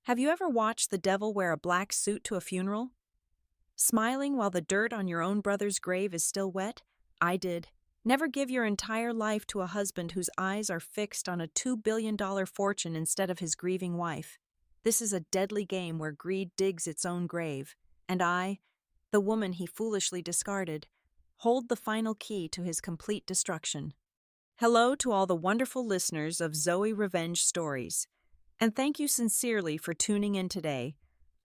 Have you ever watched the devil wear a black suit to a funeral? Smiling while the dirt on your own brother's grave is still wet? I did. Never give your entire life to a husband whose eyes are fixed on a $2 billion fortune instead of his grieving wife. This is a deadly game where greed digs its own grave, and I, the woman he foolishly discarded, hold the final key to his complete destruction. Hello to all the wonderful listeners of Zoe Revenge Stories, and thank you sincerely for tuning in today.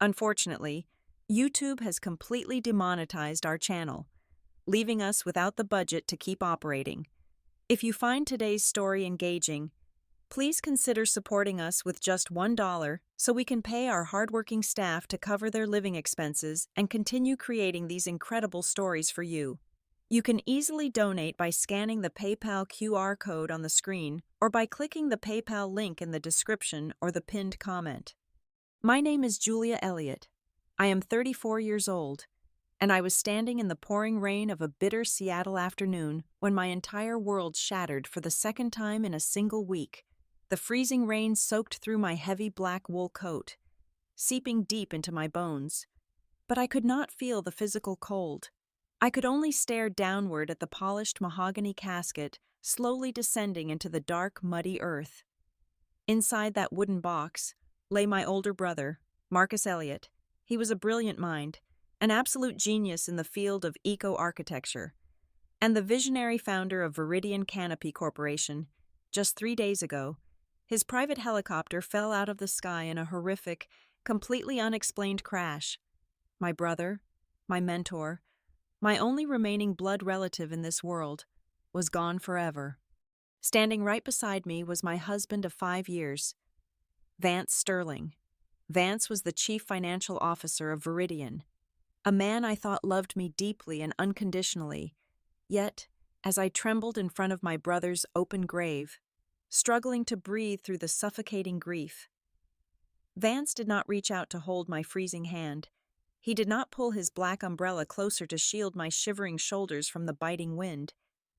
Unfortunately, YouTube has completely demonetized our channel, leaving us without the budget to keep operating. If you find today's story engaging, please consider supporting us with just $1 so we can pay our hardworking staff to cover their living expenses and continue creating these incredible stories for you. You can easily donate by scanning the PayPal QR code on the screen or by clicking the PayPal link in the description or the pinned comment. My name is Julia Elliott. I am 34 years old, and I was standing in the pouring rain of a bitter Seattle afternoon when my entire world shattered for the second time in a single week. The freezing rain soaked through my heavy black wool coat, seeping deep into my bones. But I could not feel the physical cold. I could only stare downward at the polished mahogany casket slowly descending into the dark, muddy earth. Inside that wooden box lay my older brother, Marcus Elliott. He was a brilliant mind, an absolute genius in the field of eco-architecture, and the visionary founder of Viridian Canopy Corporation. Just 3 days ago, his private helicopter fell out of the sky in a horrific, completely unexplained crash. My brother, my mentor, my only remaining blood relative in this world, was gone forever. Standing right beside me was my husband of 5 years, Vance Sterling. Vance was the chief financial officer of Viridian, a man I thought loved me deeply and unconditionally. Yet, as I trembled in front of my brother's open grave, struggling to breathe through the suffocating grief, Vance did not reach out to hold my freezing hand. He did not pull his black umbrella closer to shield my shivering shoulders from the biting wind.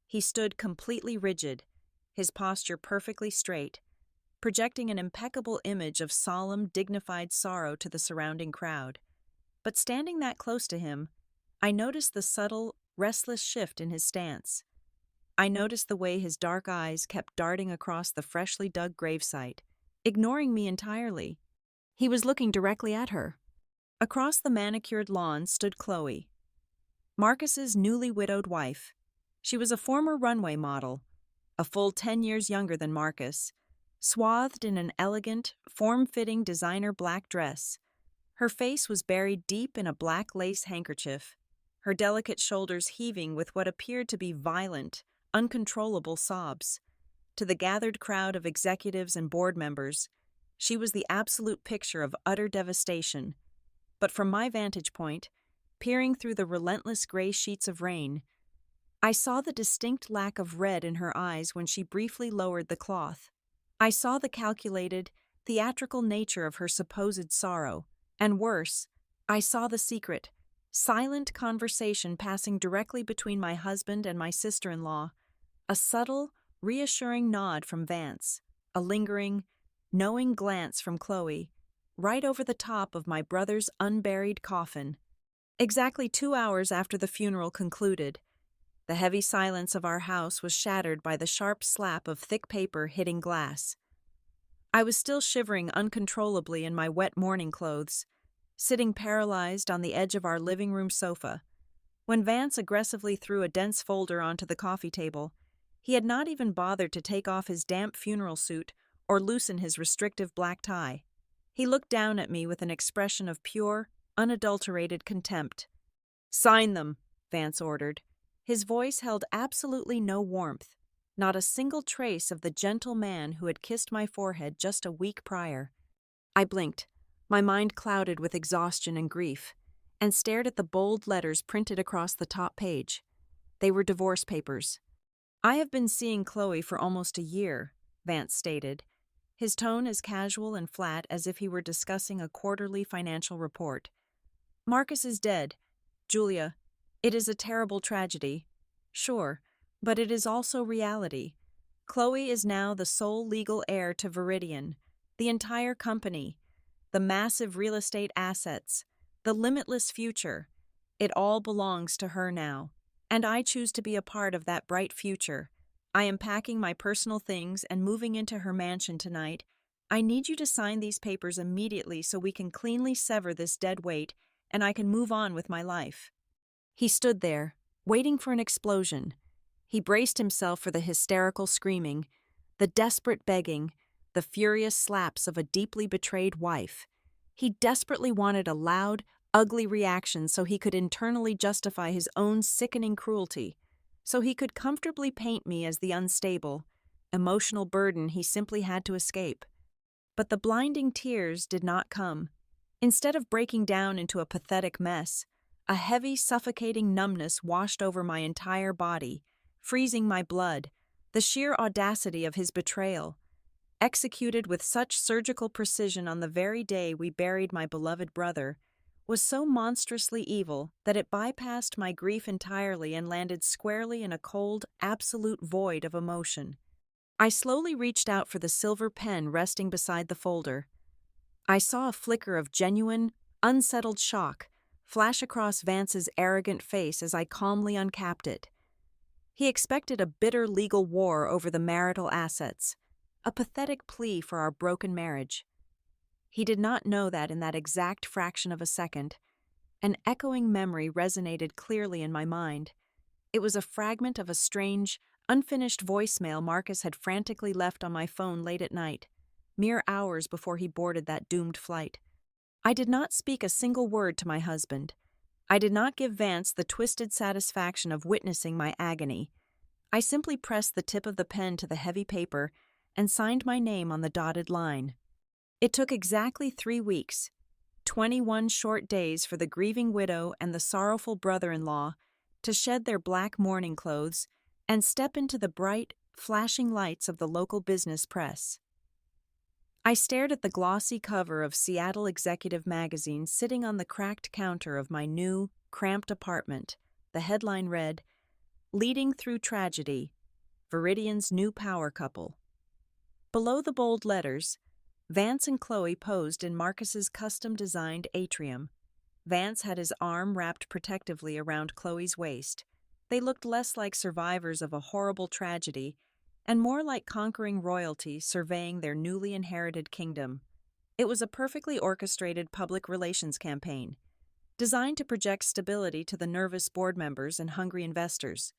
He stood completely rigid, his posture perfectly straight, projecting an impeccable image of solemn, dignified sorrow to the surrounding crowd. But standing that close to him, I noticed the subtle, restless shift in his stance. I noticed the way his dark eyes kept darting across the freshly dug gravesite, ignoring me entirely. He was looking directly at her. Across the manicured lawn stood Chloe, Marcus's newly widowed wife. She was a former runway model, a full 10 years younger than Marcus, swathed in an elegant, form-fitting designer black dress. Her face was buried deep in a black lace handkerchief, her delicate shoulders heaving with what appeared to be violent, uncontrollable sobs. To the gathered crowd of executives and board members, she was the absolute picture of utter devastation. But from my vantage point, peering through the relentless gray sheets of rain, I saw the distinct lack of red in her eyes when she briefly lowered the cloth. I saw the calculated, theatrical nature of her supposed sorrow, and worse, I saw the secret, silent conversation passing directly between my husband and my sister-in-law, a subtle, reassuring nod from Vance, a lingering, knowing glance from Chloe, right over the top of my brother's unburied coffin. Exactly 2 hours after the funeral concluded, the heavy silence of our house was shattered by the sharp slap of thick paper hitting glass. I was still shivering uncontrollably in my wet morning clothes, sitting paralyzed on the edge of our living room sofa, when Vance aggressively threw a dense folder onto the coffee table. He had not even bothered to take off his damp funeral suit or loosen his restrictive black tie. He looked down at me with an expression of pure, unadulterated contempt. "Sign them," Vance ordered. His voice held absolutely no warmth, not a single trace of the gentle man who had kissed my forehead just a week prior. I blinked, my mind clouded with exhaustion and grief, and stared at the bold letters printed across the top page. They were divorce papers. "I have been seeing Chloe for almost a year," Vance stated, his tone as casual and flat as if he were discussing a quarterly financial report. "Marcus is dead. Julia, it is a terrible tragedy. Sure, but it is also reality. Chloe is now the sole legal heir to Viridian, the entire company. the massive real estate assets, the limitless future. It all belongs to her now, and I choose to be a part of that bright future. I am packing my personal things and moving into her mansion tonight. I need you to sign these papers immediately so we can cleanly sever this dead weight and I can move on with my life." He stood there, waiting for an explosion. He braced himself for the hysterical screaming, the desperate begging, the furious slaps of a deeply betrayed wife. He desperately wanted a loud, ugly reaction so he could internally justify his own sickening cruelty, so he could comfortably paint me as the unstable, emotional burden he simply had to escape. But the blinding tears did not come. Instead of breaking down into a pathetic mess, a heavy, suffocating numbness washed over my entire body, freezing my blood. The sheer audacity of his betrayal, executed with such surgical precision on the very day we buried my beloved brother, was so monstrously evil that it bypassed my grief entirely and landed squarely in a cold, absolute void of emotion. I slowly reached out for the silver pen resting beside the folder. I saw a flicker of genuine, unsettled shock flash across Vance's arrogant face as I calmly uncapped it. He expected a bitter legal war over the marital assets, a pathetic plea for our broken marriage. He did not know that in that exact fraction of a second, an echoing memory resonated clearly in my mind. It was a fragment of a strange, unfinished voicemail Marcus had frantically left on my phone late at night, mere hours before he boarded that doomed flight. I did not speak a single word to my husband. I did not give Vance the twisted satisfaction of witnessing my agony. I simply pressed the tip of the pen to the heavy paper and signed my name on the dotted line. It took exactly 3 weeks, 21 short days for the grieving widow and the sorrowful brother-in-law to shed their black mourning clothes and step into the bright, flashing lights of the local business press. I stared at the glossy cover of Seattle Executive Magazine sitting on the cracked counter of my new, cramped apartment. The headline read, "Leading Through Tragedy, Viridian's New Power Couple." Below the bold letters, Vance and Chloe posed in Marcus's custom-designed atrium. Vance had his arm wrapped protectively around Chloe's waist. They looked less like survivors of a horrible tragedy and more like conquering royalty surveying their newly inherited kingdom. It was a perfectly orchestrated public relations campaign, designed to project stability to the nervous board members and hungry investors.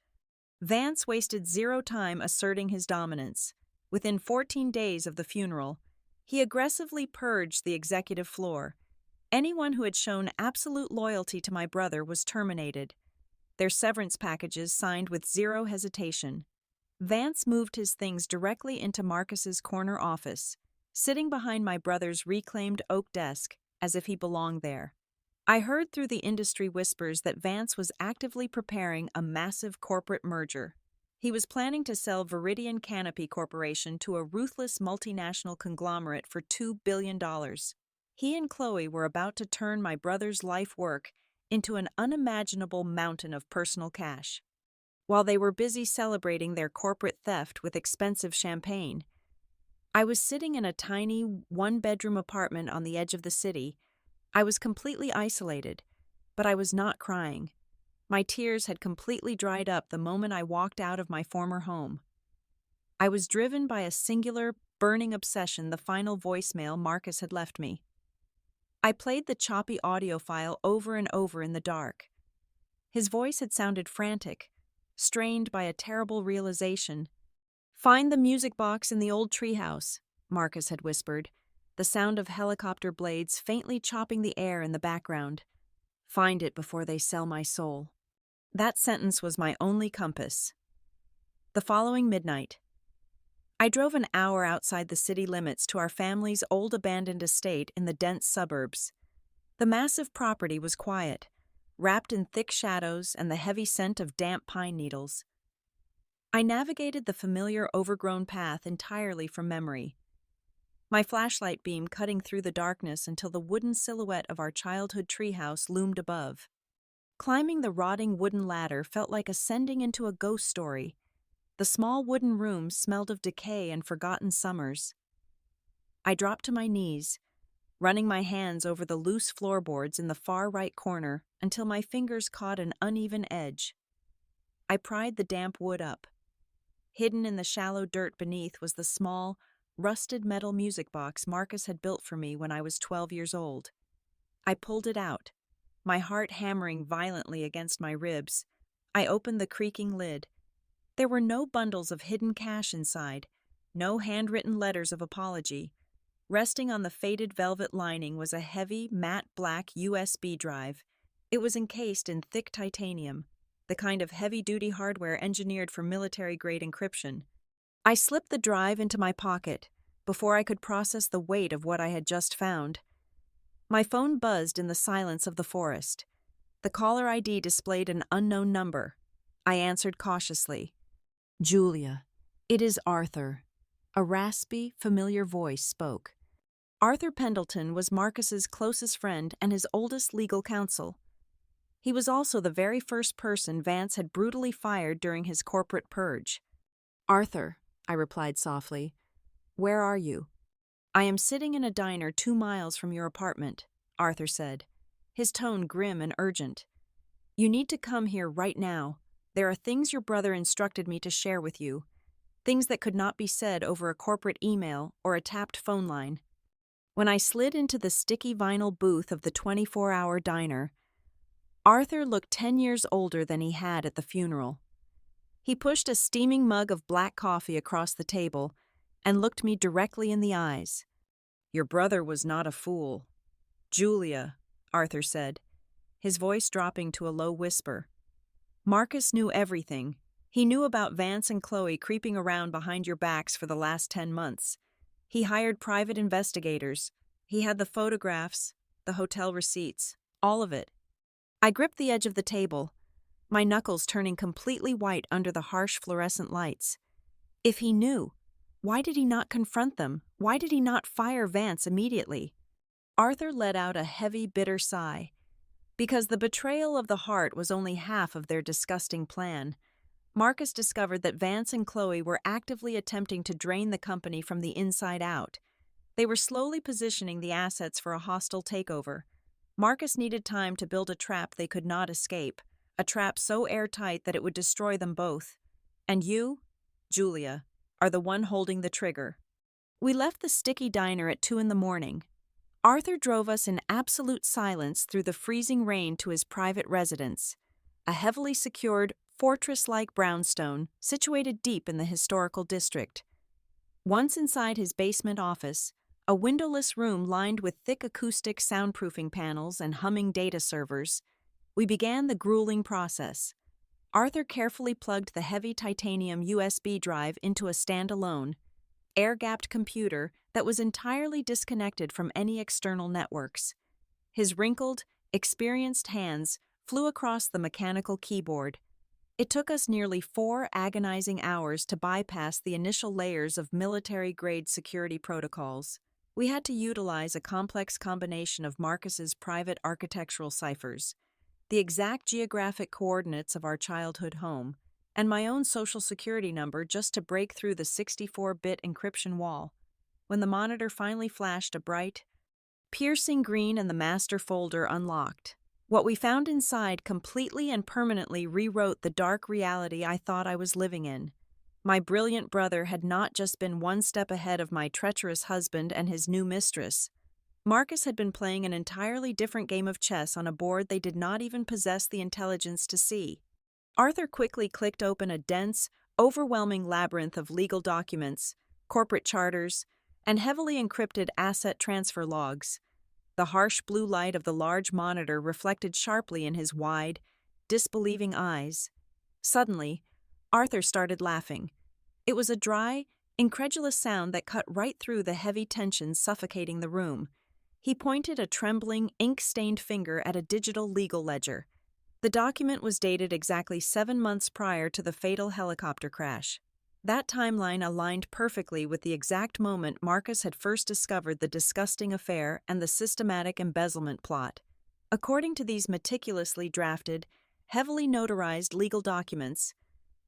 Vance wasted zero time asserting his dominance. Within 14 days of the funeral, he aggressively purged the executive floor. Anyone who had shown absolute loyalty to my brother was terminated, their severance packages signed with zero hesitation. Vance moved his things directly into Marcus's corner office, sitting behind my brother's reclaimed oak desk as if he belonged there. I heard through the industry whispers that Vance was actively preparing a massive corporate merger. He was planning to sell Viridian Canopy Corporation to a ruthless multinational conglomerate for $2 billion. He and Chloe were about to turn my brother's life work into an unimaginable mountain of personal cash. While they were busy celebrating their corporate theft with expensive champagne, I was sitting in a tiny, one-bedroom apartment on the edge of the city. I was completely isolated, but I was not crying. My tears had completely dried up the moment I walked out of my former home. I was driven by a singular, burning obsession, the final voicemail Marcus had left me. I played the choppy audio file over and over in the dark. His voice had sounded frantic, strained by a terrible realization. "Find the music box in the old treehouse," Marcus had whispered, the sound of helicopter blades faintly chopping the air in the background. "Find it before they sell my soul." That sentence was my only compass. The following midnight, I drove an hour outside the city limits to our family's old abandoned estate in the dense suburbs. The massive property was quiet, wrapped in thick shadows and the heavy scent of damp pine needles. I navigated the familiar overgrown path entirely from memory, my flashlight beam cutting through the darkness until the wooden silhouette of our childhood treehouse loomed above. Climbing the rotting wooden ladder felt like ascending into a ghost story. The small wooden room smelled of decay and forgotten summers. I dropped to my knees, running my hands over the loose floorboards in the far right corner until my fingers caught an uneven edge. I pried the damp wood up. Hidden in the shallow dirt beneath was the small, rusted metal music box Marcus had built for me when I was 12 years old. I pulled it out, my heart hammering violently against my ribs. I opened the creaking lid. There were no bundles of hidden cash inside, no handwritten letters of apology. Resting on the faded velvet lining was a heavy, matte black USB drive. It was encased in thick titanium, the kind of heavy-duty hardware engineered for military-grade encryption. I slipped the drive into my pocket before I could process the weight of what I had just found. My phone buzzed in the silence of the forest. The caller ID displayed an unknown number. I answered cautiously. "Julia, it is Arthur." A raspy, familiar voice spoke. Arthur Pendleton was Marcus's closest friend and his oldest legal counsel. He was also the very first person Vance had brutally fired during his corporate purge. "Arthur," I replied softly, "where are you?" "I am sitting in a diner 2 miles from your apartment," Arthur said, his tone grim and urgent. "You need to come here right now. There are things your brother instructed me to share with you, things that could not be said over a corporate email or a tapped phone line." When I slid into the sticky vinyl booth of the 24-hour diner, Arthur looked 10 years older than he had at the funeral. He pushed a steaming mug of black coffee across the table and looked me directly in the eyes. "Your brother was not a fool. Julia," Arthur said, his voice dropping to a low whisper. "Marcus knew everything. He knew about Vance and Chloe creeping around behind your backs for the last 10 months. He hired private investigators. He had the photographs, the hotel receipts, all of it." I gripped the edge of the table, my knuckles turning completely white under the harsh fluorescent lights. If he knew, why did he not confront them? Why did he not fire Vance immediately? Arthur let out a heavy, bitter sigh. Because the betrayal of the heart was only half of their disgusting plan. Marcus discovered that Vance and Chloe were actively attempting to drain the company from the inside out. They were slowly positioning the assets for a hostile takeover. Marcus needed time to build a trap they could not escape, a trap so airtight that it would destroy them both. And you, Julia, are the one holding the trigger. We left the sticky diner at 2 a.m. Arthur drove us in absolute silence through the freezing rain to his private residence, a heavily secured, fortress-like brownstone situated deep in the historical district. Once inside his basement office, a windowless room lined with thick acoustic soundproofing panels and humming data servers, we began the grueling process. Arthur carefully plugged the heavy titanium USB drive into a standalone, air-gapped computer that was entirely disconnected from any external networks. His wrinkled, experienced hands flew across the mechanical keyboard. It took us nearly 4 agonizing hours to bypass the initial layers of military-grade security protocols. We had to utilize a complex combination of Marcus's private architectural ciphers, the exact geographic coordinates of our childhood home, and my own social security number just to break through the 64-bit encryption wall. When the monitor finally flashed a bright, piercing green and the master folder unlocked, what we found inside completely and permanently rewrote the dark reality I thought I was living in. My brilliant brother had not just been one step ahead of my treacherous husband and his new mistress. Marcus had been playing an entirely different game of chess on a board they did not even possess the intelligence to see. Arthur quickly clicked open a dense, overwhelming labyrinth of legal documents, corporate charters, and heavily encrypted asset transfer logs. The harsh blue light of the large monitor reflected sharply in his wide, disbelieving eyes. Suddenly, Arthur started laughing. It was a dry, incredulous sound that cut right through the heavy tension suffocating the room. He pointed a trembling, ink-stained finger at a digital legal ledger. The document was dated exactly 7 months prior to the fatal helicopter crash. That timeline aligned perfectly with the exact moment Marcus had first discovered the disgusting affair and the systematic embezzlement plot. According to these meticulously drafted, heavily notarized legal documents,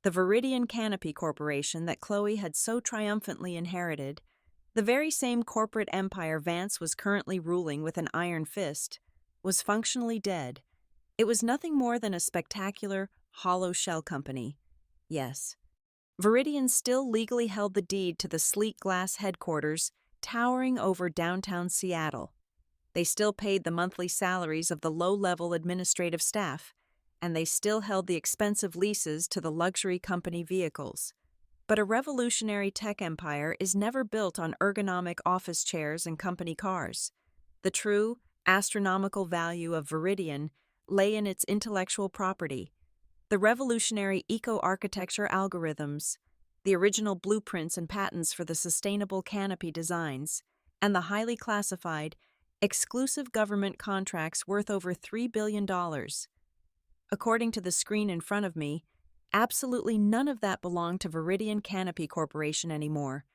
the Viridian Canopy Corporation that Chloe had so triumphantly inherited, The very same corporate empire Vance was currently ruling with an iron fist was functionally dead. It was nothing more than a spectacular, hollow shell company. Yes, Viridian still legally held the deed to the sleek glass headquarters towering over downtown Seattle. They still paid the monthly salaries of the low-level administrative staff, and they still held the expensive leases to the luxury company vehicles. But a revolutionary tech empire is never built on ergonomic office chairs and company cars. The true, astronomical value of Viridian lay in its intellectual property, the revolutionary eco-architecture algorithms, the original blueprints and patents for the sustainable canopy designs, and the highly classified, exclusive government contracts worth over $3 billion. According to the screen in front of me, absolutely none of that belonged to Viridian Canopy Corporation anymore.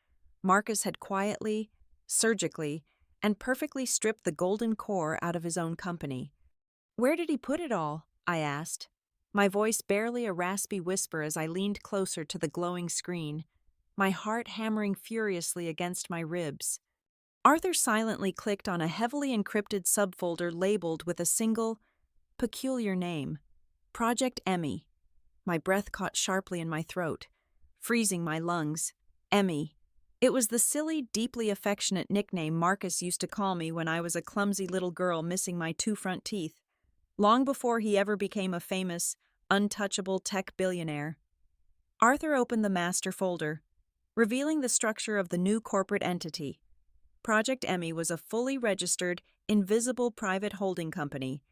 Marcus had quietly, surgically, and perfectly stripped the golden core out of his own company. "Where did he put it all?" I asked, my voice barely a raspy whisper as I leaned closer to the glowing screen, my heart hammering furiously against my ribs. Arthur silently clicked on a heavily encrypted subfolder labeled with a single, peculiar name, Project Emmy. My breath caught sharply in my throat, freezing my lungs. Emmy. It was the silly, deeply affectionate nickname Marcus used to call me when I was a clumsy little girl missing my 2 front teeth, long before he ever became a famous, untouchable tech billionaire. Arthur opened the master folder, revealing the structure of the new corporate entity. Project Emmy was a fully registered, invisible private holding company.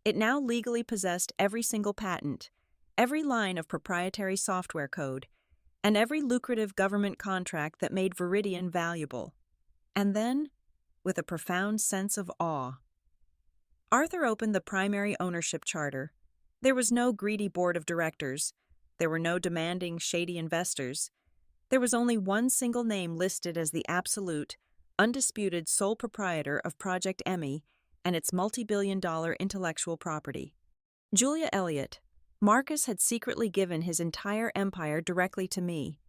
It now legally possessed every single patent, every line of proprietary software code, and every lucrative government contract that made Viridian valuable. And then, with a profound sense of awe, Arthur opened the primary ownership charter. There was no greedy board of directors. There were no demanding, shady investors. There was only one single name listed as the absolute, undisputed sole proprietor of Project Emmy and its multi-billion-dollar intellectual property. Julia Elliott. Marcus had secretly given his entire empire directly to me.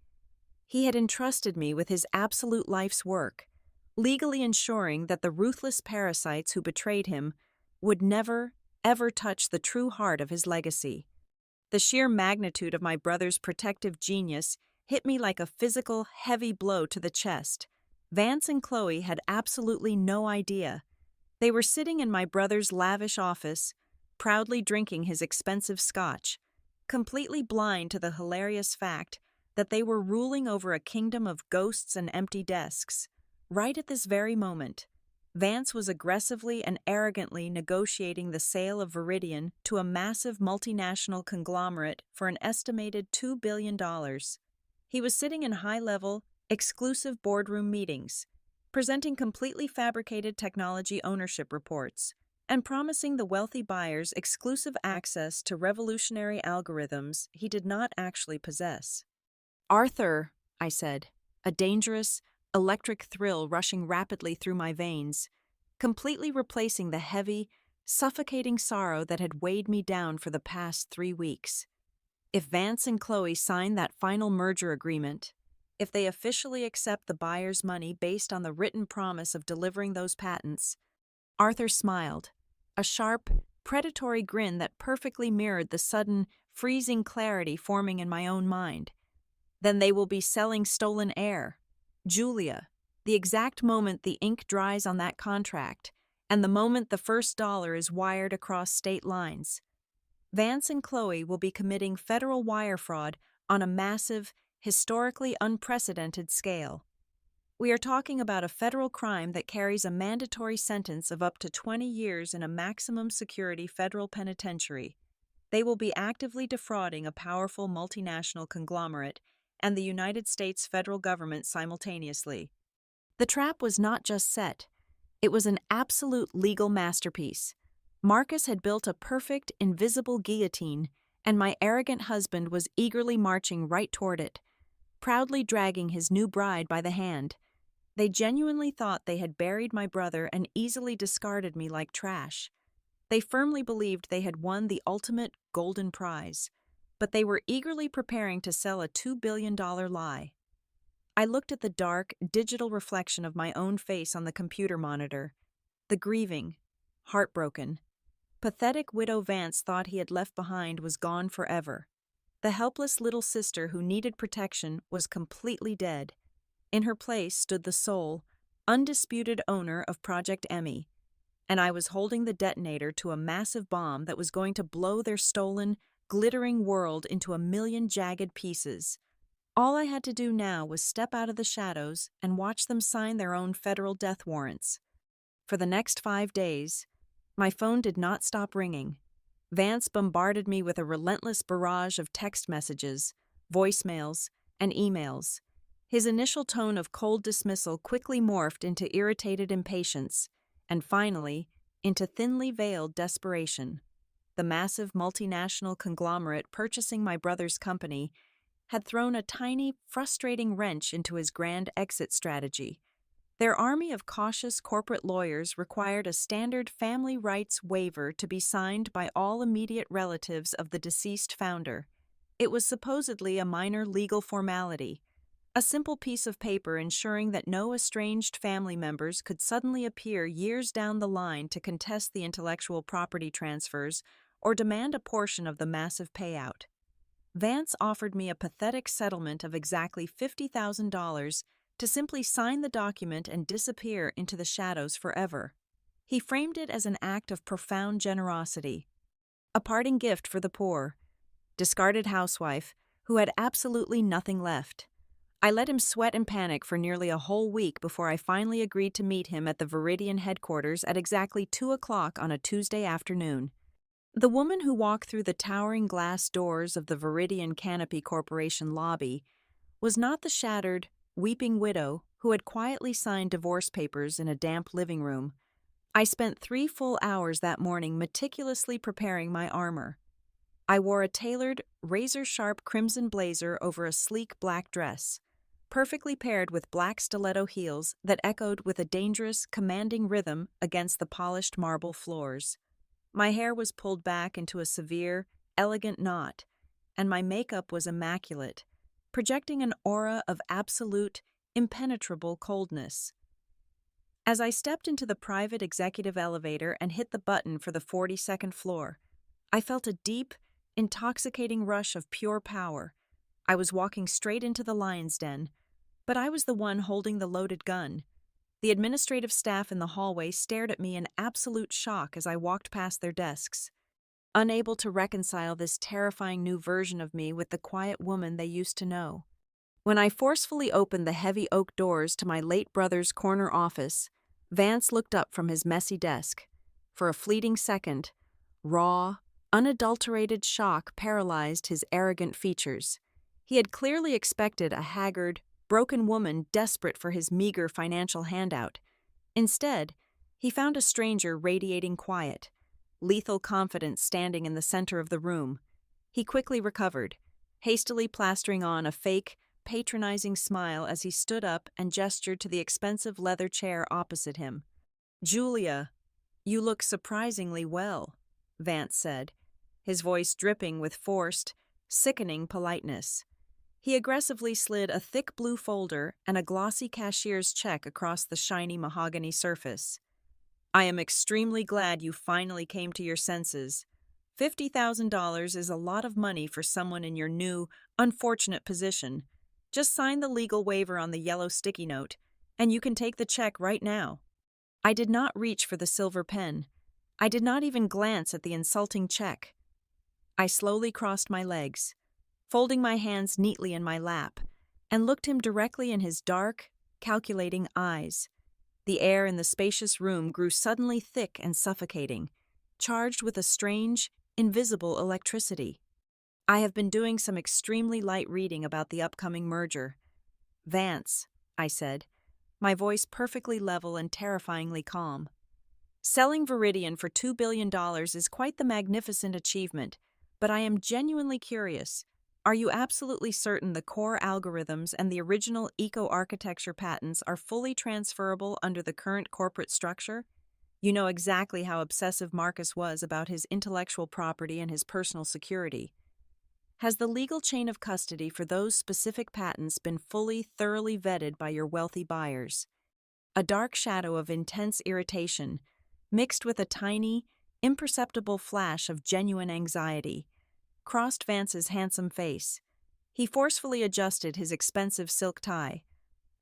He had entrusted me with his absolute life's work, legally ensuring that the ruthless parasites who betrayed him would never, ever touch the true heart of his legacy. The sheer magnitude of my brother's protective genius hit me like a physical, heavy blow to the chest. Vance and Chloe had absolutely no idea. They were sitting in my brother's lavish office, proudly drinking his expensive scotch, completely blind to the hilarious fact that they were ruling over a kingdom of ghosts and empty desks. Right at this very moment, Vance was aggressively and arrogantly negotiating the sale of Viridian to a massive multinational conglomerate for an estimated $2 billion. He was sitting in high-level, exclusive boardroom meetings, presenting completely fabricated technology ownership reports, and promising the wealthy buyers exclusive access to revolutionary algorithms he did not actually possess. "Arthur," I said, a dangerous, electric thrill rushing rapidly through my veins, completely replacing the heavy, suffocating sorrow that had weighed me down for the past 3 weeks. If Vance and Chloe sign that final merger agreement, if they officially accept the buyer's money based on the written promise of delivering those patents, Arthur smiled, a sharp, predatory grin that perfectly mirrored the sudden, freezing clarity forming in my own mind. Then they will be selling stolen air. Julia, the exact moment the ink dries on that contract, and the moment the first dollar is wired across state lines. Vance and Chloe will be committing federal wire fraud on a massive, historically unprecedented scale. We are talking about a federal crime that carries a mandatory sentence of up to 20 years in a maximum security federal penitentiary. They will be actively defrauding a powerful multinational conglomerate and the United States federal government simultaneously. The trap was not just set. It was an absolute legal masterpiece. Marcus had built a perfect, invisible guillotine, and my arrogant husband was eagerly marching right toward it, proudly dragging his new bride by the hand. They genuinely thought they had buried my brother and easily discarded me like trash. They firmly believed they had won the ultimate golden prize, but they were eagerly preparing to sell a $2 billion lie. I looked at the dark, digital reflection of my own face on the computer monitor. The grieving, heartbroken, pathetic widow Vance thought he had left behind was gone forever. The helpless little sister who needed protection was completely dead. In her place stood the sole, undisputed owner of Project Emmy, and I was holding the detonator to a massive bomb that was going to blow their stolen, glittering world into a million jagged pieces. All I had to do now was step out of the shadows and watch them sign their own federal death warrants. For the next 5 days, my phone did not stop ringing. Vance bombarded me with a relentless barrage of text messages, voicemails, and emails. His initial tone of cold dismissal quickly morphed into irritated impatience, and finally, into thinly veiled desperation. The massive multinational conglomerate purchasing my brother's company had thrown a tiny, frustrating wrench into his grand exit strategy. Their army of cautious corporate lawyers required a standard family rights waiver to be signed by all immediate relatives of the deceased founder. It was supposedly a minor legal formality, a simple piece of paper ensuring that no estranged family members could suddenly appear years down the line to contest the intellectual property transfers or demand a portion of the massive payout. Vance offered me a pathetic settlement of exactly $50,000 to simply sign the document and disappear into the shadows forever. He framed it as an act of profound generosity, a parting gift for the poor, discarded housewife who had absolutely nothing left. I let him sweat and panic for nearly a whole week before I finally agreed to meet him at the Viridian headquarters at exactly 2 o'clock on a Tuesday afternoon. The woman who walked through the towering glass doors of the Viridian Canopy Corporation lobby was not the shattered, weeping widow who had quietly signed divorce papers in a damp living room. I spent 3 full hours that morning meticulously preparing my armor. I wore a tailored, razor-sharp crimson blazer over a sleek black dress, perfectly paired with black stiletto heels that echoed with a dangerous, commanding rhythm against the polished marble floors. My hair was pulled back into a severe, elegant knot, and my makeup was immaculate, projecting an aura of absolute, impenetrable coldness. As I stepped into the private executive elevator and hit the button for the 42nd floor, I felt a deep, intoxicating rush of pure power. I was walking straight into the lion's den, but I was the one holding the loaded gun. The administrative staff in the hallway stared at me in absolute shock as I walked past their desks, unable to reconcile this terrifying new version of me with the quiet woman they used to know. When I forcefully opened the heavy oak doors to my late brother's corner office, Vance looked up from his messy desk. For a fleeting second, raw, unadulterated shock paralyzed his arrogant features. He had clearly expected a haggard, broken woman desperate for his meager financial handout. Instead, he found a stranger radiating quiet, lethal confidence standing in the center of the room. He quickly recovered, hastily plastering on a fake, patronizing smile as he stood up and gestured to the expensive leather chair opposite him. "Julia, you look surprisingly well," Vance said, his voice dripping with forced, sickening politeness. He aggressively slid a thick blue folder and a glossy cashier's check across the shiny mahogany surface. "I am extremely glad you finally came to your senses. $50,000 is a lot of money for someone in your new, unfortunate position. Just sign the legal waiver on the yellow sticky note, and you can take the check right now." I did not reach for the silver pen. I did not even glance at the insulting check. I slowly crossed my legs, folding my hands neatly in my lap, and looked him directly in his dark, calculating eyes. The air in the spacious room grew suddenly thick and suffocating, charged with a strange, invisible electricity. "I have been doing some extremely light reading about the upcoming merger. Vance," I said, my voice perfectly level and terrifyingly calm. "Selling Viridian for $2 billion is quite the magnificent achievement, but I am genuinely curious. Are you absolutely certain the core algorithms and the original eco-architecture patents are fully transferable under the current corporate structure? You know exactly how obsessive Marcus was about his intellectual property and his personal security." Has the legal chain of custody for those specific patents been thoroughly vetted by your wealthy buyers? A dark shadow of intense irritation, mixed with a tiny, imperceptible flash of genuine anxiety, crossed Vance's handsome face. He forcefully adjusted his expensive silk tie,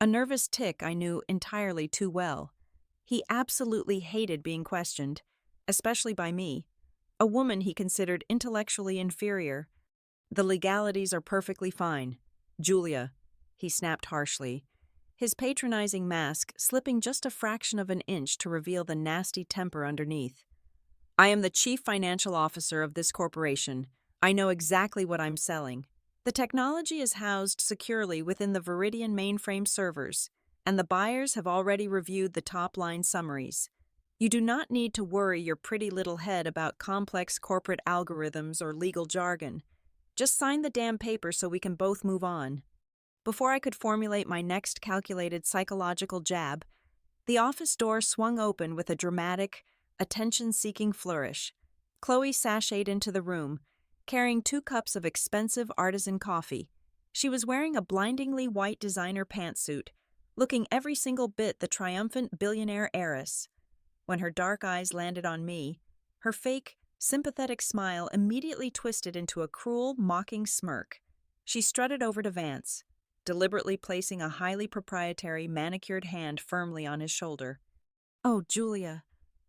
a nervous tic I knew entirely too well. He absolutely hated being questioned, especially by me, a woman he considered intellectually inferior. The legalities are perfectly fine, Julia, he snapped harshly, his patronizing mask slipping just a fraction of an inch to reveal the nasty temper underneath. I am the chief financial officer of this corporation. I know exactly what I'm selling. The technology is housed securely within the Viridian mainframe servers, and the buyers have already reviewed the top-line summaries. You do not need to worry your pretty little head about complex corporate algorithms or legal jargon. Just sign the damn paper so we can both move on. Before I could formulate my next calculated psychological jab, the office door swung open with a dramatic, attention-seeking flourish. Chloe sashayed into the room, carrying 2 cups of expensive artisan coffee. She was wearing a blindingly white designer pantsuit, looking every single bit the triumphant billionaire heiress. When her dark eyes landed on me, her fake, sympathetic smile immediately twisted into a cruel, mocking smirk. She strutted over to Vance, deliberately placing a highly proprietary, manicured hand firmly on his shoulder. "Oh, Julia,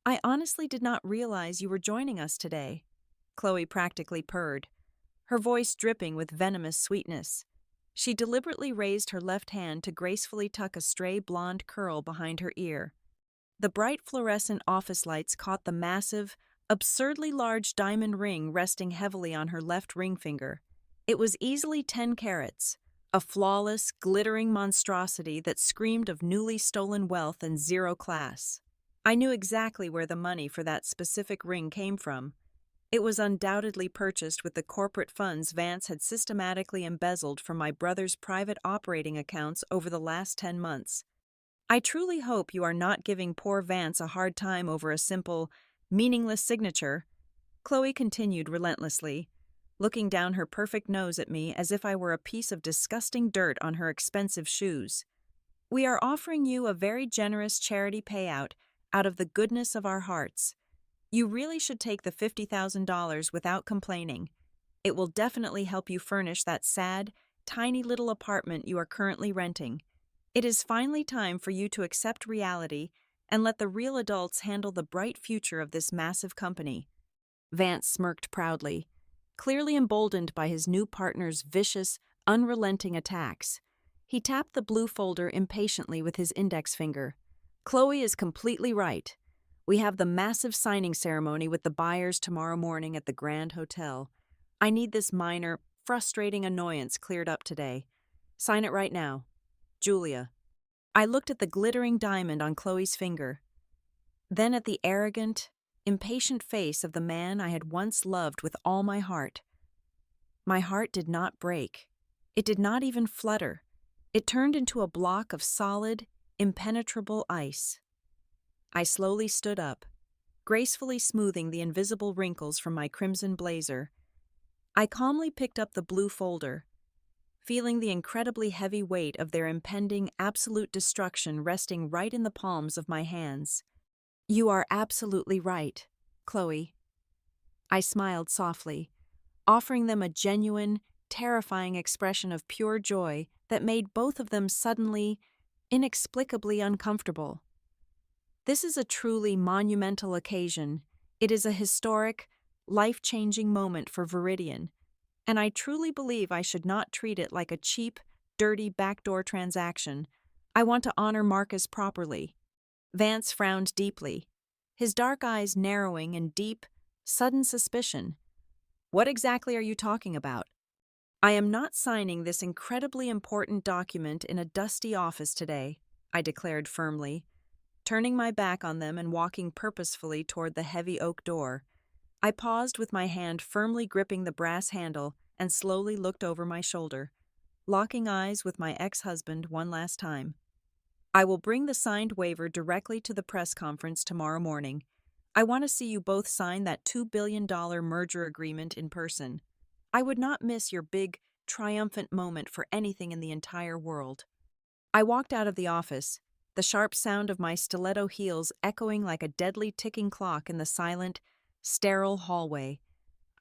I honestly did not realize you were joining us today," Chloe practically purred, her voice dripping with venomous sweetness. She deliberately raised her left hand to gracefully tuck a stray blonde curl behind her ear. The bright fluorescent office lights caught the massive, absurdly large diamond ring resting heavily on her left ring finger. It was easily 10 carats, a flawless, glittering monstrosity that screamed of newly stolen wealth and zero class. I knew exactly where the money for that specific ring came from. It was undoubtedly purchased with the corporate funds Vance had systematically embezzled from my brother's private operating accounts over the last 10 months. I truly hope you are not giving poor Vance a hard time over a simple, meaningless signature, Chloe continued relentlessly, looking down her perfect nose at me as if I were a piece of disgusting dirt on her expensive shoes. We are offering you a very generous charity payout out of the goodness of our hearts. You really should take the $50,000 without complaining. It will definitely help you furnish that sad, tiny little apartment you are currently renting. It is finally time for you to accept reality and let the real adults handle the bright future of this massive company. Vance smirked proudly, clearly emboldened by his new partner's vicious, unrelenting attacks. He tapped the blue folder impatiently with his index finger. Chloe is completely right. We have the massive signing ceremony with the buyers tomorrow morning at the Grand Hotel. I need this minor, frustrating annoyance cleared up today. Sign it right now. Julia. I looked at the glittering diamond on Chloe's finger, then at the arrogant, impatient face of the man I had once loved with all my heart. My heart did not break. It did not even flutter. It turned into a block of solid, impenetrable ice. I slowly stood up, gracefully smoothing the invisible wrinkles from my crimson blazer. I calmly picked up the blue folder, feeling the incredibly heavy weight of their impending absolute destruction resting right in the palms of my hands. You are absolutely right, Chloe. I smiled softly, offering them a genuine, terrifying expression of pure joy that made both of them suddenly, inexplicably uncomfortable. This is a truly monumental occasion. It is a historic, life-changing moment for Viridian, and I truly believe I should not treat it like a cheap, dirty backdoor transaction. I want to honor Marcus properly. Vance frowned deeply, his dark eyes narrowing in deep, sudden suspicion. What exactly are you talking about? I am not signing this incredibly important document in a dusty office today, I declared firmly, turning my back on them and walking purposefully toward the heavy oak door. I paused with my hand firmly gripping the brass handle and slowly looked over my shoulder, locking eyes with my ex-husband one last time. I will bring the signed waiver directly to the press conference tomorrow morning. I want to see you both sign that $2 billion merger agreement in person. I would not miss your big, triumphant moment for anything in the entire world. I walked out of the office, the sharp sound of my stiletto heels echoing like a deadly ticking clock in the silent, sterile hallway.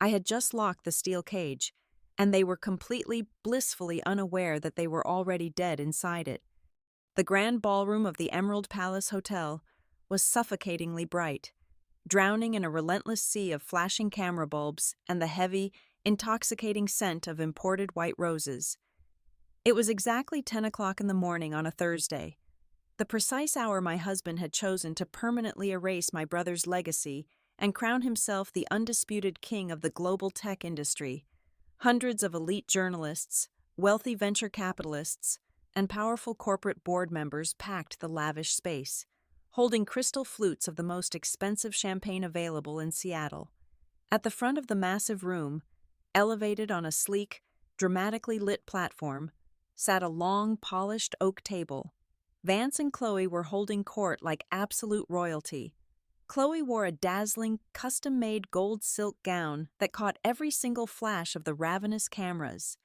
I had just locked the steel cage, and they were completely, blissfully unaware that they were already dead inside it. The grand ballroom of the Emerald Palace Hotel was suffocatingly bright, drowning in a relentless sea of flashing camera bulbs and the heavy, intoxicating scent of imported white roses. It was exactly 10 o'clock in the morning on a Thursday, the precise hour my husband had chosen to permanently erase my brother's legacy and crown himself the undisputed king of the global tech industry. Hundreds of elite journalists, wealthy venture capitalists, and powerful corporate board members packed the lavish space, holding crystal flutes of the most expensive champagne available in Seattle. At the front of the massive room, elevated on a sleek, dramatically lit platform, sat a long, polished oak table. Vance and Chloe were holding court like absolute royalty. Chloe wore a dazzling, custom-made gold silk gown that caught every single flash of the ravenous cameras.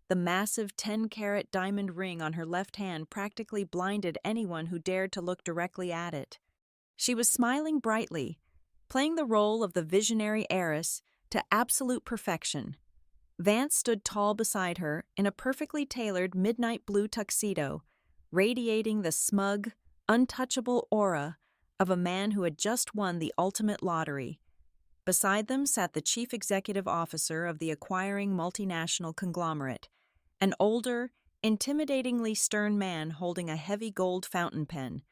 The massive 10-carat diamond ring on her left hand practically blinded anyone who dared to look directly at it. She was smiling brightly, playing the role of the visionary heiress to absolute perfection. Vance stood tall beside her in a perfectly tailored midnight blue tuxedo, radiating the smug, untouchable aura of a man who had just won the ultimate lottery. Beside them sat the chief executive officer of the acquiring multinational conglomerate, an older, intimidatingly stern man holding a heavy gold fountain pen.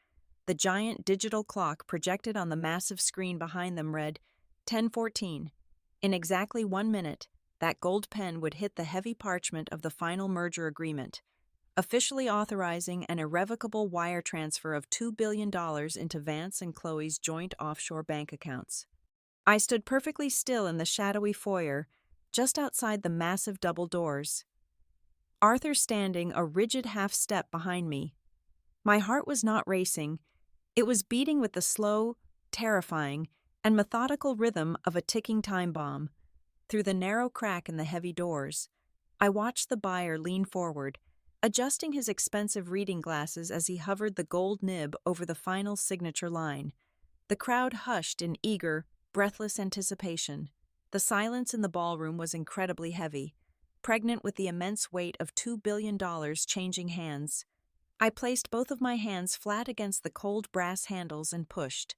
The giant digital clock projected on the massive screen behind them read 10:14. In exactly 1 minute, that gold pen would hit the heavy parchment of the final merger agreement, officially authorizing an irrevocable wire transfer of $2 billion into Vance and Chloe's joint offshore bank accounts. I stood perfectly still in the shadowy foyer, just outside the massive double doors, Arthur standing a rigid half-step behind me. My heart was not racing. It was beating with the slow, terrifying, and methodical rhythm of a ticking time bomb. Through the narrow crack in the heavy doors, I watched the buyer lean forward, adjusting his expensive reading glasses as he hovered the gold nib over the final signature line. The crowd hushed in eager, breathless anticipation. The silence in the ballroom was incredibly heavy, pregnant with the immense weight of $2 billion changing hands. I placed both of my hands flat against the cold brass handles and pushed.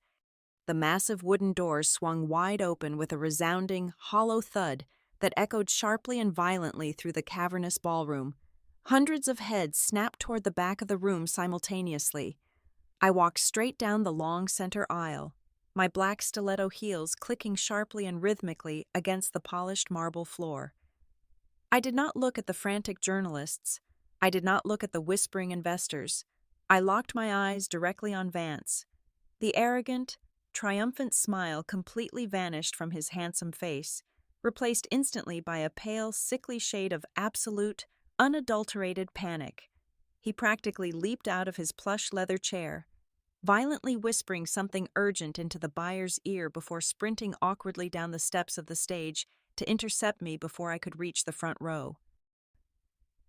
The massive wooden doors swung wide open with a resounding, hollow thud that echoed sharply and violently through the cavernous ballroom. Hundreds of heads snapped toward the back of the room simultaneously. I walked straight down the long center aisle, my black stiletto heels clicking sharply and rhythmically against the polished marble floor. I did not look at the frantic journalists. I did not look at the whispering investors. I locked my eyes directly on Vance. The arrogant, triumphant smile completely vanished from his handsome face, replaced instantly by a pale, sickly shade of absolute, unadulterated panic. He practically leaped out of his plush leather chair, violently whispering something urgent into the buyer's ear before sprinting awkwardly down the steps of the stage to intercept me before I could reach the front row.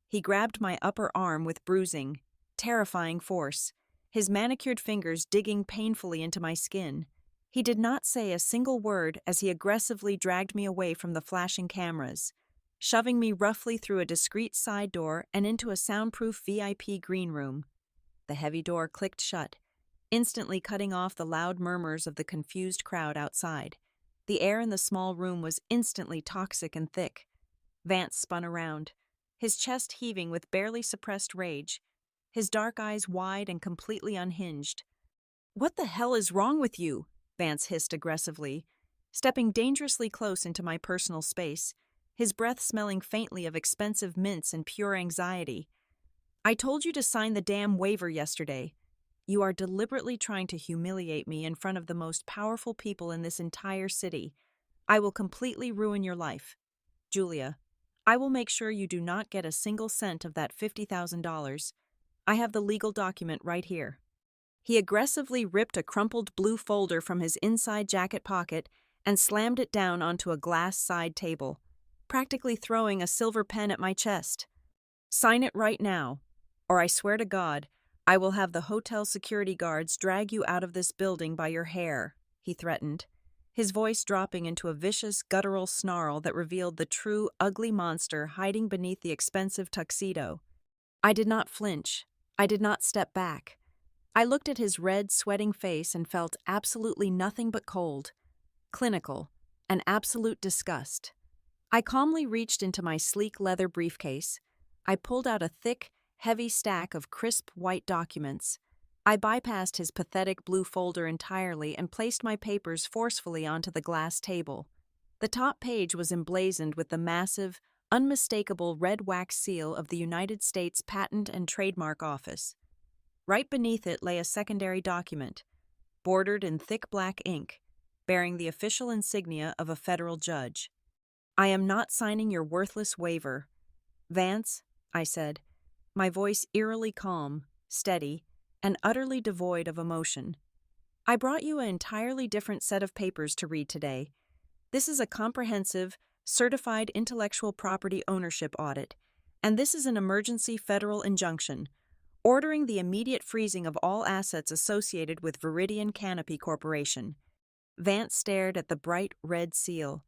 He grabbed my upper arm with bruising, terrifying force, his manicured fingers digging painfully into my skin. He did not say a single word as he aggressively dragged me away from the flashing cameras, shoving me roughly through a discreet side door and into a soundproof VIP green room. The heavy door clicked shut, instantly cutting off the loud murmurs of the confused crowd outside. The air in the small room was instantly toxic and thick. Vance spun around, his chest heaving with barely suppressed rage, his dark eyes wide and completely unhinged. "What the hell is wrong with you?" Vance hissed aggressively, stepping dangerously close into my personal space, his breath smelling faintly of expensive mints and pure anxiety. "I told you to sign the damn waiver yesterday. You are deliberately trying to humiliate me in front of the most powerful people in this entire city. I will completely ruin your life. Julia, I will make sure you do not get a single cent of that $50,000. I have the legal document right here." He aggressively ripped a crumpled blue folder from his inside jacket pocket and slammed it down onto a glass side table, practically throwing a silver pen at my chest. "Sign it right now, or I swear to God, I will have the hotel security guards drag you out of this building by your hair," he threatened, his voice dropping into a vicious, guttural snarl that revealed the true, ugly monster hiding beneath the expensive tuxedo. I did not flinch. I did not step back. I looked at his red, sweating face and felt absolutely nothing but cold, clinical, and absolute disgust. I calmly reached into my sleek leather briefcase. I pulled out a thick, heavy stack of crisp white documents. I bypassed his pathetic blue folder entirely and placed my papers forcefully onto the glass table. The top page was emblazoned with the massive, unmistakable red wax seal of the United States Patent and Trademark Office. Right beneath it lay a secondary document, bordered in thick black ink, bearing the official insignia of a federal judge. "I am not signing your worthless waiver. Vance," I said, my voice eerily calm, steady, and utterly devoid of emotion. "I brought you an entirely different set of papers to read today. This is a comprehensive, certified intellectual property ownership audit, and this is an emergency federal injunction, ordering the immediate freezing of all assets associated with Viridian Canopy Corporation." Vance stared at the bright red seal,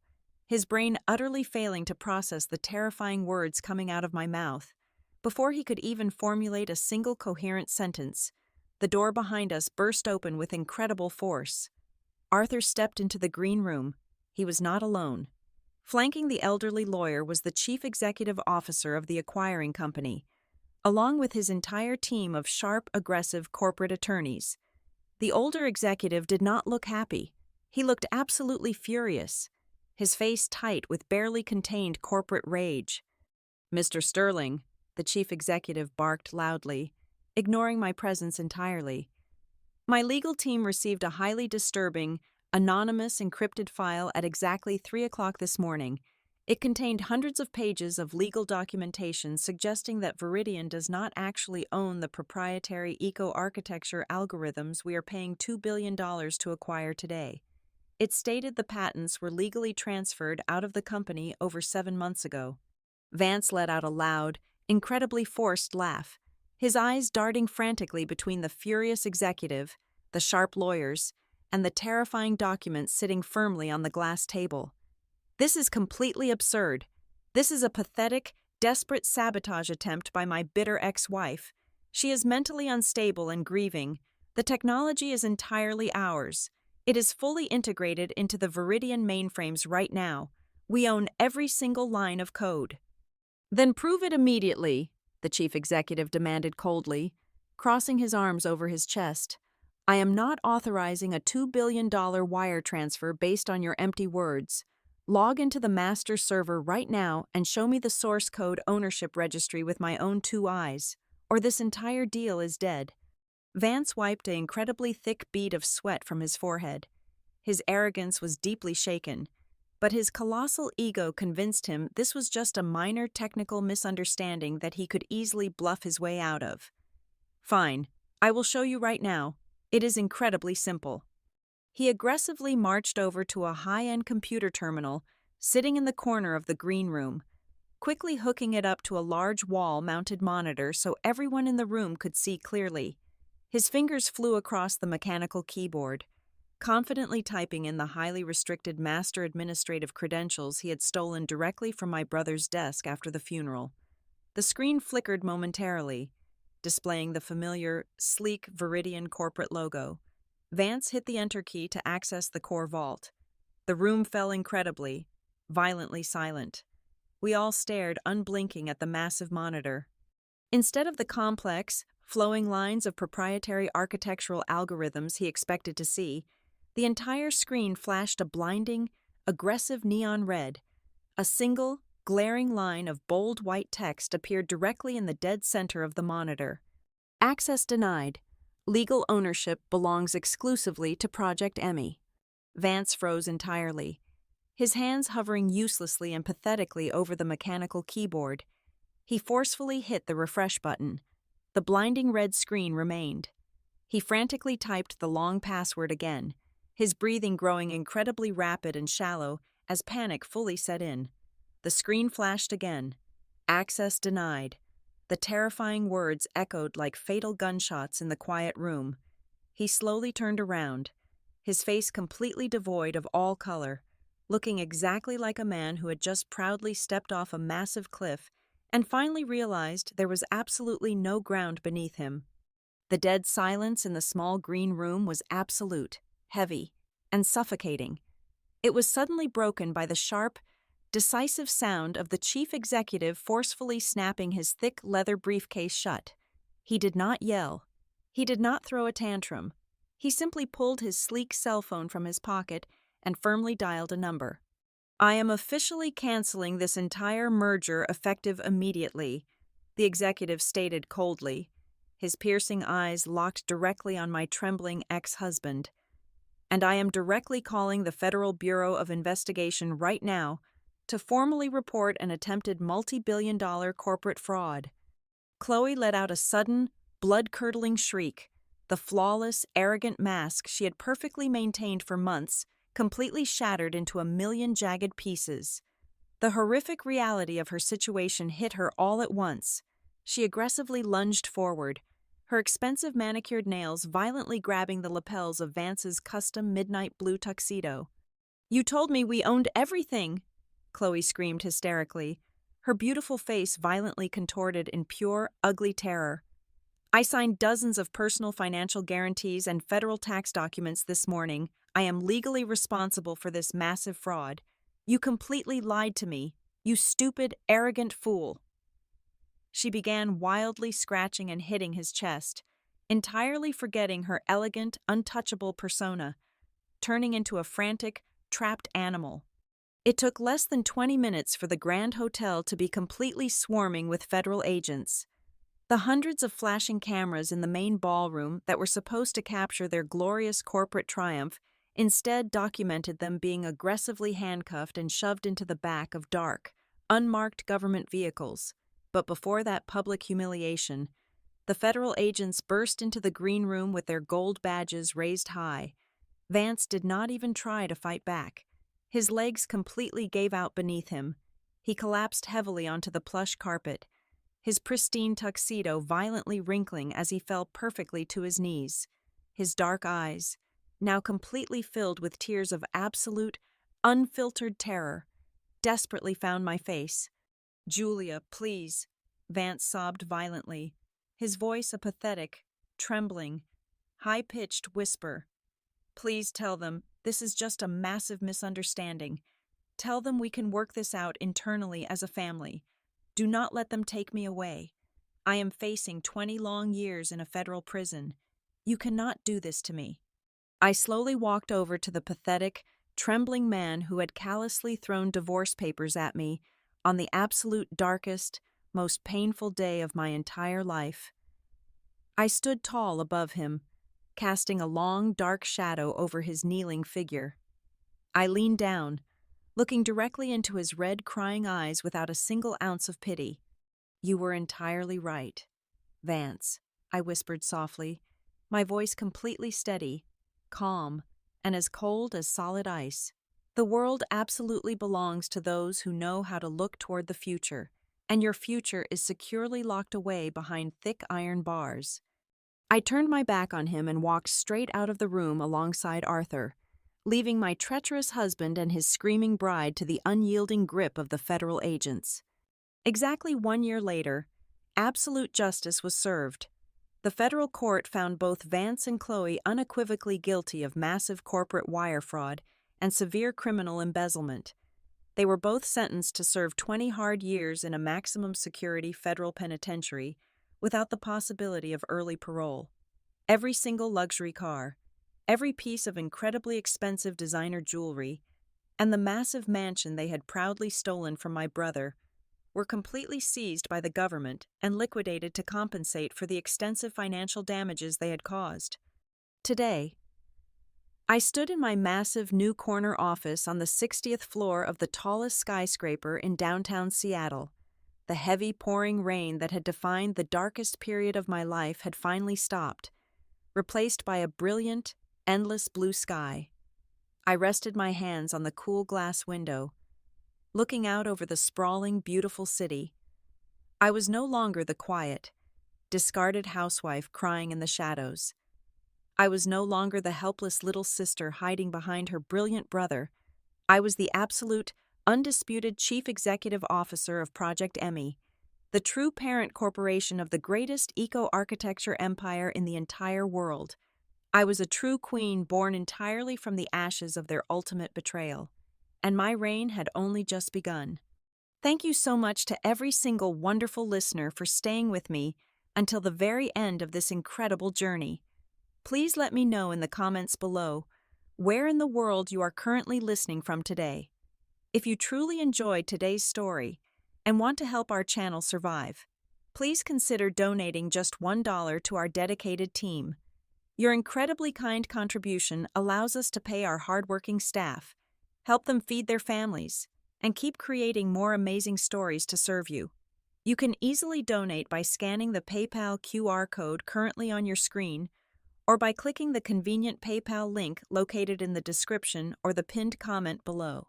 his brain utterly failing to process the terrifying words coming out of my mouth. Before he could even formulate a single coherent sentence, the door behind us burst open with incredible force. Arthur stepped into the green room. He was not alone. Flanking the elderly lawyer was the chief executive officer of the acquiring company, along with his entire team of sharp, aggressive corporate attorneys. The older executive did not look happy. He looked absolutely furious, his face tight with barely contained corporate rage. "Mr. Sterling," the chief executive barked loudly, ignoring my presence entirely. "My legal team received a highly disturbing, anonymous encrypted file at exactly 3 o'clock this morning. It contained hundreds of pages of legal documentation suggesting that Viridian does not actually own the proprietary eco-architecture algorithms we are paying $2 billion to acquire today. It stated the patents were legally transferred out of the company over 7 months ago." Vance let out a loud, incredibly forced laugh, his eyes darting frantically between the furious executive, the sharp lawyers, and the terrifying documents sitting firmly on the glass table. "This is completely absurd. This is a pathetic, desperate sabotage attempt by my bitter ex-wife. She is mentally unstable and grieving. The technology is entirely ours. It is fully integrated into the Viridian mainframes right now. We own every single line of code." "Then prove it immediately," the chief executive demanded coldly, crossing his arms over his chest. "I am not authorizing a $2 billion wire transfer based on your empty words. Log into the master server right now and show me the source code ownership registry with my own 2 eyes, or this entire deal is dead." Vance wiped an incredibly thick bead of sweat from his forehead. His arrogance was deeply shaken, but his colossal ego convinced him this was just a minor technical misunderstanding that he could easily bluff his way out of. "Fine, I will show you right now. It is incredibly simple." He aggressively marched over to a high-end computer terminal sitting in the corner of the green room, quickly hooking it up to a large wall-mounted monitor so everyone in the room could see clearly. His fingers flew across the mechanical keyboard, confidently typing in the highly restricted master administrative credentials he had stolen directly from my brother's desk after the funeral. The screen flickered momentarily, displaying the familiar, sleek Viridian corporate logo. Vance hit the enter key to access the core vault. The room fell incredibly, violently silent. We all stared unblinking at the massive monitor. Instead of the complex, flowing lines of proprietary architectural algorithms he expected to see, the entire screen flashed a blinding, aggressive neon red. A single, glaring line of bold white text appeared directly in the dead center of the monitor. "Access denied. Legal ownership belongs exclusively to Project Emmy." Vance froze entirely, his hands hovering uselessly and pathetically over the mechanical keyboard. He forcefully hit the refresh button. The blinding red screen remained. He frantically typed the long password again, his breathing growing incredibly rapid and shallow as panic fully set in. The screen flashed again. Access denied. The terrifying words echoed like fatal gunshots in the quiet room. He slowly turned around, his face completely devoid of all color, looking exactly like a man who had just proudly stepped off a massive cliff and finally realized there was absolutely no ground beneath him. The dead silence in the small green room was absolute, heavy, and suffocating. It was suddenly broken by the sharp, decisive sound of the chief executive forcefully snapping his thick leather briefcase shut. He did not yell. He did not throw a tantrum. He simply pulled his sleek cell phone from his pocket and firmly dialed a number. "I am officially canceling this entire merger effective immediately," the executive stated coldly, his piercing eyes locked directly on my trembling ex-husband. "And I am directly calling the Federal Bureau of Investigation right now to formally report an attempted multi-billion-dollar corporate fraud." Chloe let out a sudden, blood-curdling shriek. The flawless, arrogant mask she had perfectly maintained for months completely shattered into a million jagged pieces. The horrific reality of her situation hit her all at once. She aggressively lunged forward, her expensive manicured nails violently grabbing the lapels of Vance's custom midnight blue tuxedo. "You told me we owned everything!" Chloe screamed hysterically, her beautiful face violently contorted in pure, ugly terror. "I signed dozens of personal financial guarantees and federal tax documents this morning. I am legally responsible for this massive fraud. You completely lied to me, you stupid, arrogant fool." She began wildly scratching and hitting his chest, entirely forgetting her elegant, untouchable persona, turning into a frantic, trapped animal. It took less than 20 minutes for the Grand Hotel to be completely swarming with federal agents. The hundreds of flashing cameras in the main ballroom that were supposed to capture their glorious corporate triumph instead documented them being aggressively handcuffed and shoved into the back of dark, unmarked government vehicles. But before that public humiliation, the federal agents burst into the green room with their gold badges raised high. Vance did not even try to fight back. His legs completely gave out beneath him. He collapsed heavily onto the plush carpet, his pristine tuxedo violently wrinkling as he fell perfectly to his knees. His dark eyes, now completely filled with tears of absolute, unfiltered terror, desperately found my face. "Julia, please," Vance sobbed violently, his voice a pathetic, trembling, high-pitched whisper. "Please tell them this is just a massive misunderstanding. Tell them we can work this out internally as a family. Do not let them take me away. I am facing 20 long years in a federal prison. You cannot do this to me." I slowly walked over to the pathetic, trembling man who had callously thrown divorce papers at me on the absolute darkest, most painful day of my entire life. I stood tall above him, casting a long, dark shadow over his kneeling figure. I leaned down, looking directly into his red, crying eyes without a single ounce of pity. "You were entirely right, Vance," I whispered softly, my voice completely steady, calm, and as cold as solid ice. "The world absolutely belongs to those who know how to look toward the future, and your future is securely locked away behind thick iron bars." I turned my back on him and walked straight out of the room alongside Arthur, leaving my treacherous husband and his screaming bride to the unyielding grip of the federal agents. Exactly 1 year later, absolute justice was served. The federal court found both Vance and Chloe unequivocally guilty of massive corporate wire fraud and severe criminal embezzlement. They were both sentenced to serve 20 hard years in a maximum security federal penitentiary without the possibility of early parole. Every single luxury car, every piece of incredibly expensive designer jewelry, and the massive mansion they had proudly stolen from my brother were completely seized by the government and liquidated to compensate for the extensive financial damages they had caused. Today, I stood in my massive new corner office on the 60th floor of the tallest skyscraper in downtown Seattle. The heavy pouring rain that had defined the darkest period of my life had finally stopped, replaced by a brilliant, endless blue sky. I rested my hands on the cool glass window, looking out over the sprawling, beautiful city. I was no longer the quiet, discarded housewife crying in the shadows. I was no longer the helpless little sister hiding behind her brilliant brother. I was the absolute, undisputed chief executive officer of Project Emmy, the true parent corporation of the greatest eco-architecture empire in the entire world. I was a true queen born entirely from the ashes of their ultimate betrayal, and my reign had only just begun. Thank you so much to every single wonderful listener for staying with me until the very end of this incredible journey. Please let me know in the comments below where in the world you are currently listening from today. If you truly enjoyed today's story and want to help our channel survive, please consider donating just $1 to our dedicated team. Your incredibly kind contribution allows us to pay our hardworking staff, help them feed their families, and keep creating more amazing stories to serve you. You can easily donate by scanning the PayPal QR code currently on your screen or by clicking the convenient PayPal link located in the description or the pinned comment below.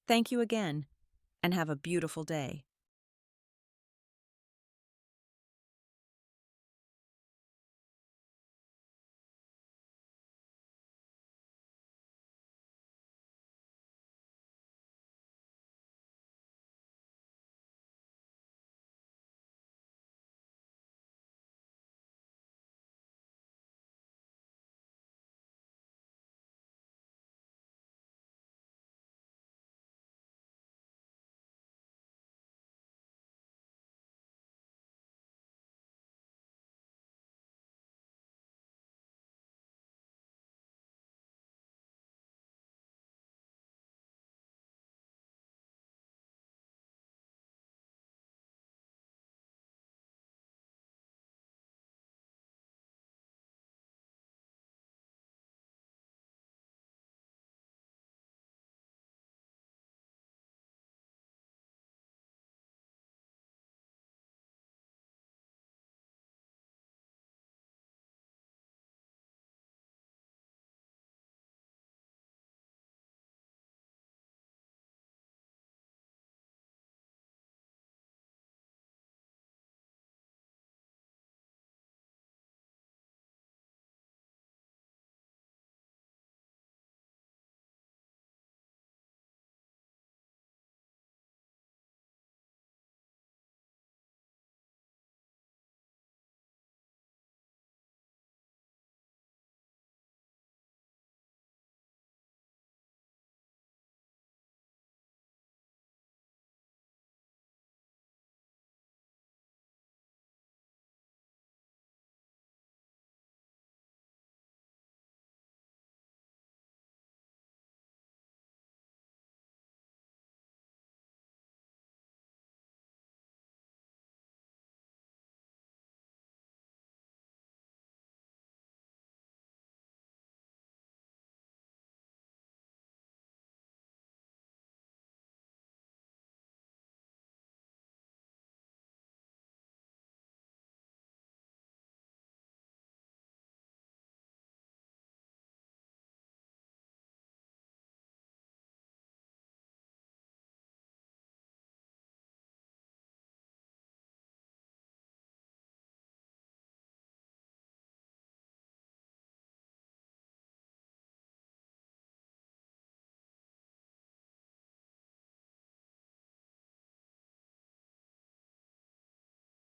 Thank you again, and have a beautiful day.